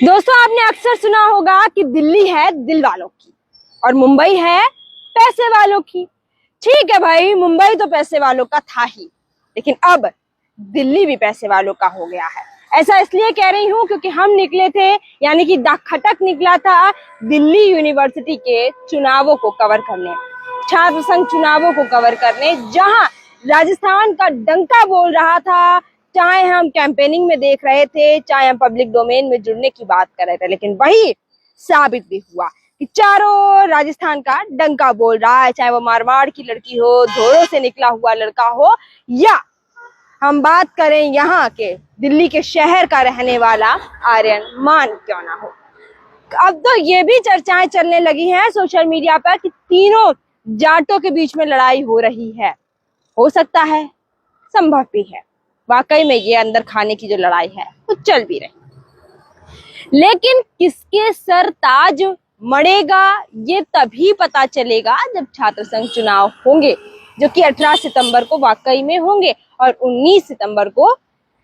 दोस्तों, आपने अक्सर सुना होगा कि दिल्ली है दिल वालों की और मुंबई है पैसे वालों की। ठीक है भाई, मुंबई तो पैसे वालों का था ही, लेकिन अब दिल्ली भी पैसे वालों का हो गया है। ऐसा इसलिए कह रही हूँ क्योंकि हम निकले थे, यानी कि द खटक निकला था दिल्ली यूनिवर्सिटी के चुनावों को कवर करने, छात्र संघ चुनावों को कवर करने, जहां राजस्थान का डंका बोल रहा था। चाहे हम कैंपेनिंग में देख रहे थे, चाहे हम पब्लिक डोमेन में जुड़ने की बात कर रहे थे, लेकिन वही साबित भी हुआ कि चारों राजस्थान का डंका बोल रहा है। चाहे वो मारवाड़ की लड़की हो, धोरों से निकला हुआ लड़का हो, या हम बात करें यहाँ के दिल्ली के शहर का रहने वाला आर्यन मान क्यों ना हो। अब तो ये भी चर्चाएं चलने लगी हैं सोशल मीडिया पर कि तीनों जाटों के बीच में लड़ाई हो रही है। हो सकता है, संभव भी है, वाकई में ये अंदर खाने की जो लड़ाई है वो चल भी रही। लेकिन किसके सर ताज मड़ेगा ये तभी पता चलेगा जब छात्र संघ चुनाव होंगे, जो कि 18 सितंबर को वाकई में होंगे और 19 सितंबर को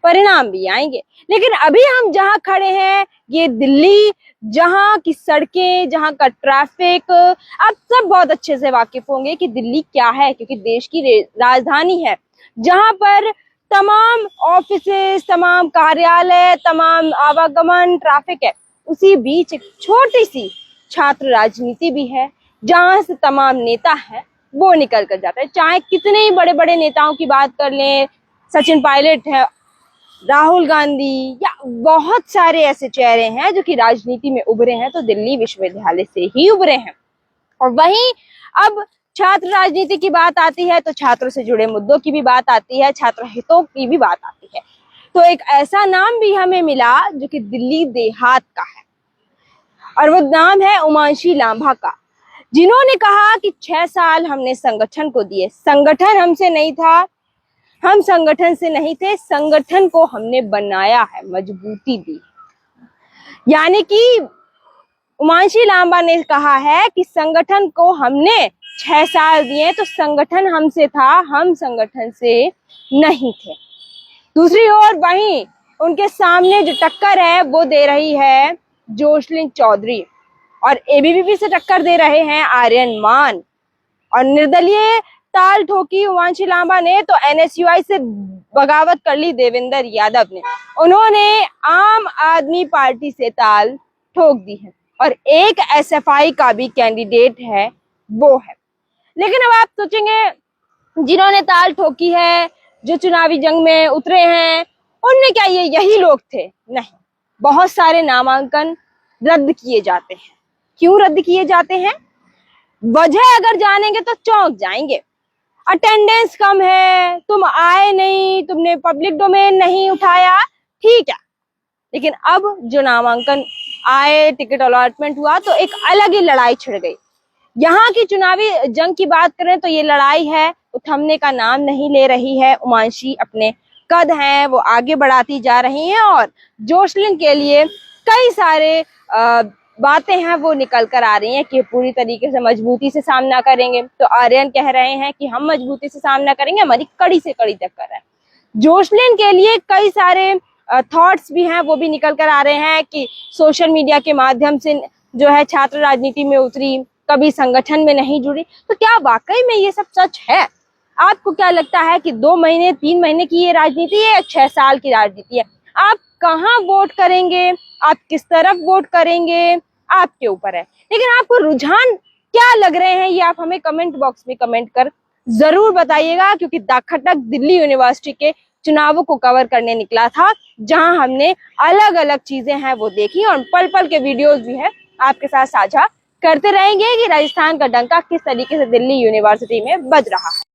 परिणाम भी आएंगे। लेकिन अभी हम जहां खड़े हैं, ये दिल्ली, जहां की सड़कें, जहां का ट्रैफिक, आप सब बहुत अच्छे से वाकिफ होंगे कि दिल्ली क्या है, क्योंकि देश की राजधानी है, जहां पर तमाम ऑफिसेस, तमाम कार्यालय, तमाम आवागमन, ट्रैफिक है। उसी बीच एक छोटी सी छात्र राजनीति भी है, जहां से तमाम नेता है वो निकल कर जाता है। चाहे कितने ही बड़े बड़े नेताओं की बात कर लें, सचिन पायलट है, राहुल गांधी, या बहुत सारे ऐसे चेहरे हैं जो कि राजनीति में उभरे हैं, तो दिल्ली विश्वविद्यालय से ही उभरे हैं। और वहीं अब छात्र राजनीति की बात आती है तो छात्रों से जुड़े मुद्दों की भी बात आती है, छात्र हितों की भी बात आती है। तो एक ऐसा नाम भी हमें मिला जो कि दिल्ली देहात का है, और वो नाम है उमांशी लांबा का, जिन्होंने कहा कि 6 साल हमने संगठन को दिए, संगठन हमसे नहीं था, हम संगठन से नहीं थे, संगठन को हमने बनाया है, मजबूती दी। यानी कि उमांशी लांबा ने कहा है कि संगठन को हमने 6 साल दिए, तो संगठन हमसे था, हम संगठन से नहीं थे। दूसरी ओर वहीं उनके सामने जो टक्कर है वो दे रही है जोशलिन चौधरी, और एबीवीपी से टक्कर दे रहे हैं आर्यन मान, और निर्दलीय ताल ठोकी उमांशी लांबा ने तो एनएसयूआई से बगावत कर ली देवेंद्र यादव ने, उन्होंने आम आदमी पार्टी से ताल ठोक दी है, और एक एसएफआई का भी कैंडिडेट है वो है। लेकिन अब आप सोचेंगे जिन्होंने ताल ठोकी है, जो चुनावी जंग में उतरे हैं, उनमें क्या ये यही लोग थे? नहीं, बहुत सारे नामांकन रद्द किए जाते हैं। क्यों रद्द किए जाते हैं? वजह अगर जानेंगे तो चौंक जाएंगे। अटेंडेंस कम है, तुम आए नहीं, तुमने पब्लिक डोमेन नहीं उठाया, ठीक है, लेकिन अब जो नामांकन आए, टिकट अलॉटमेंट हुआ, तो एक अलग ही लड़ाई छिड़ गई। यहाँ की चुनावी जंग की बात करें तो ये लड़ाई है वो थमने का नाम नहीं ले रही है। उमांशी अपने कद हैं वो आगे बढ़ाती जा रही हैं, और जोशलिन के लिए कई सारे बातें हैं वो निकल कर आ रही हैं कि पूरी तरीके से मजबूती से सामना करेंगे। तो आर्यन कह रहे हैं कि हम मजबूती से सामना करेंगे, हमारी कड़ी से कड़ी टक्कर है। जोशलिन के लिए कई सारे थॉट्स भी हैं वो भी निकल कर आ रहे हैं कि सोशल मीडिया के माध्यम से जो है छात्र राजनीति में उतरी, कभी संगठन में नहीं जुड़ी। तो क्या वाकई में ये सब सच है? आपको क्या लगता है कि 2 महीने 3 महीने की ये राजनीति है या 6 साल की राजनीति है? आप कहाँ वोट करेंगे, आप किस तरफ वोट करेंगे, आपके ऊपर है। लेकिन आपको रुझान क्या लग रहे हैं ये आप हमें कमेंट बॉक्स में कमेंट कर जरूर बताइएगा, क्योंकि द खटक दिल्ली यूनिवर्सिटी के चुनावों को कवर करने निकला था, जहां हमने अलग अलग चीजें हैं वो देखी, और पल पल के वीडियोस भी है आपके साथ साझा करते रहेंगे कि राजस्थान का डंका किस तरीके से दिल्ली यूनिवर्सिटी में बज रहा है।